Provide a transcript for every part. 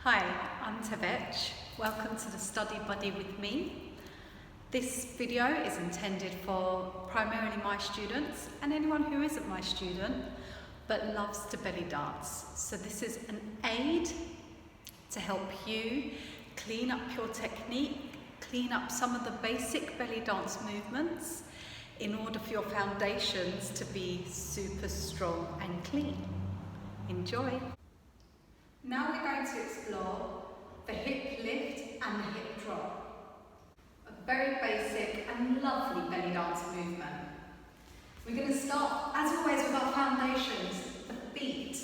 Hi, I'm Tevec. Welcome to the Study Buddy with me. This video is intended for primarily my students and anyone who isn't my student but loves to belly dance. So this is an aid to help you clean up your technique, clean up some of the basic belly dance movements in order for your foundations to be super strong and clean. Enjoy! Now we're going to explore the hip lift and the hip drop. A very basic and lovely belly dance movement. We're going to start, as always, with our foundations, the feet.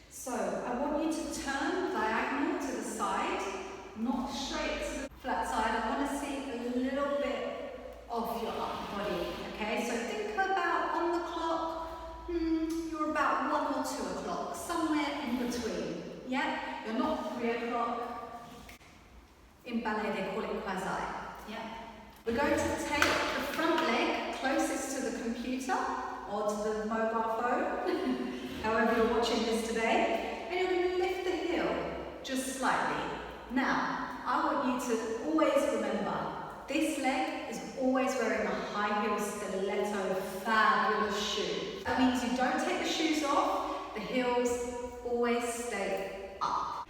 So I want you to turn diagonal to the side, not straight to the flat side. I want to see a little bit of your upper body, okay? So think about on the clock, you're about 1 or 2 o'clock, somewhere in between. Yeah, you're not 3 o'clock. In ballet they call it quasi. Yeah. We're going to take the front leg closest to the computer or to the mobile phone, however you're watching this today, and you're going to lift the heel just slightly. Now, I want you to always remember, this leg is always wearing a high heel stiletto fabulous shoe. That means you don't take the shoes off, the heels always stay up.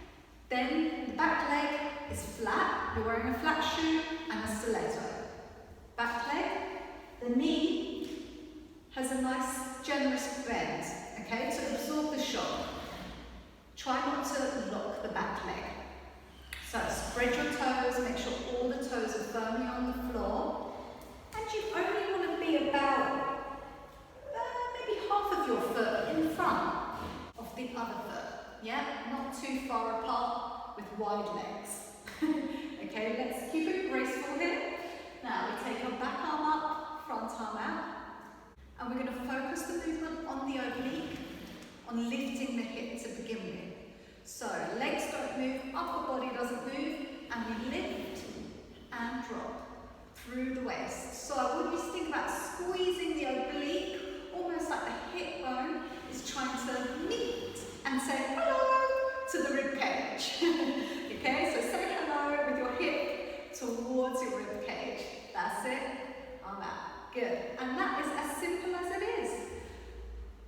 Then the back leg is flat, you're wearing a flat shoe and a stiletto. Back leg, the knee has a nice generous bend, okay, to absorb the shock. Try not to lock the back leg. So spread your toes, make sure all the toes are firmly on the floor, and you only want to be about maybe half of your foot in front of the other foot. Yeah, not too far apart with wide legs. Okay, let's keep it graceful here. Now we take our back arm up, front arm out, and we're going to focus the movement on the oblique, on lifting the hip to begin with. So legs don't move, upper body doesn't move, and we lift and drop through the waist. So I want you to think about squeezing the oblique, almost like the hip bone is trying to meet and say hello to the rib cage. Okay, so say hello with your hip towards your rib cage. That's it. Arm out. Good. And that is as simple as it is.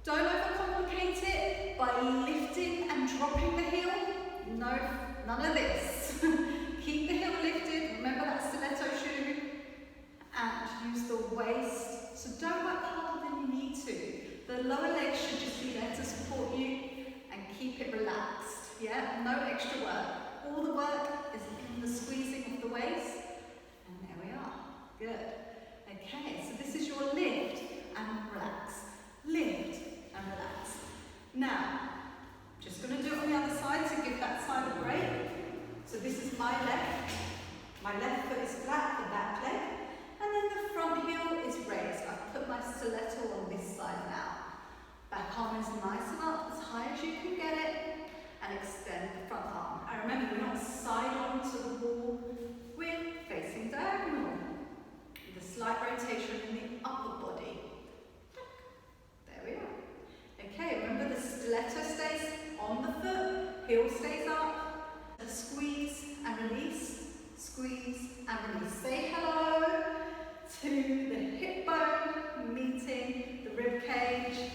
Don't overcomplicate it by lifting and dropping the heel. No, none of this. Keep the heel lifted. Remember that stiletto shoe. And use the waist. So don't work harder than you need to. The lower leg should just be there to support you and keep it relaxed. Yeah, no extra work. All the work is in the squeezing of the waist. And there we are. Good. Okay, so this is your lift and relax. Lift and relax. Now, just going to do it on the other side to give that side a break. So this is my left. My left foot is flat, the back leg. And then the front heel is raised. I've put my stiletto on this side now. Back arm is nice and up, as high as you can get it. And extend the front arm. And remember, we're not side on to the wall. We're facing diagonal. With a slight rotation in the upper body. There we are. Okay, remember the stiletto stays on the foot, heel stays up. A squeeze and release, squeeze and release. Say hello to the hip bone meeting the rib cage.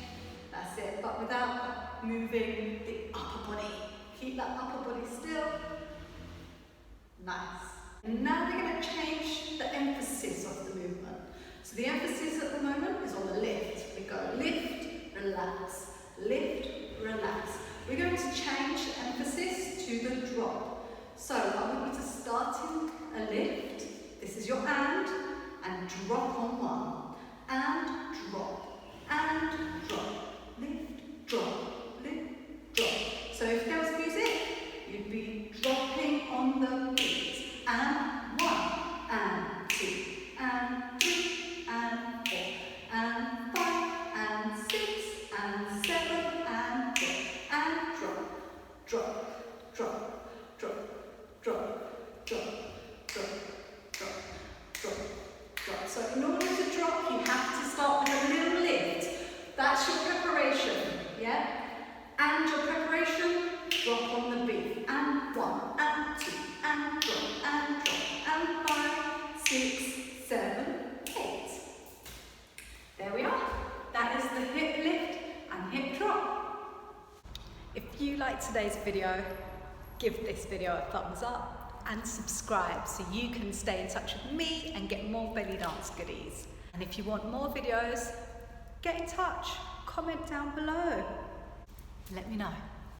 That's it, but without moving the upper body. Keep that upper body still. Nice. And now we're going to change the emphasis of the movement. So the emphasis at the moment is on the lift. We go lift, relax, lift, relax. We're going to change the emphasis to the drop. So I want you to start in a lift. This is your and drop on one. And drop, and drop. Lift, drop, lift, drop. So if there was music, you'd be dropping on the beat. And 1, and 2, and 3, and 4, and 5, and 6, and 7, and drop, drop, drop, drop, drop, drop, drop, drop, drop, drop, drop. So in order to drop, you have to start with a little lift. That's your preparation, yeah? And your preparation, drop on the beat. And 1, like today's video, give this video a thumbs up and subscribe so you can stay in touch with me and get more belly dance goodies. And if you want more videos, get in touch, comment down below, let me know.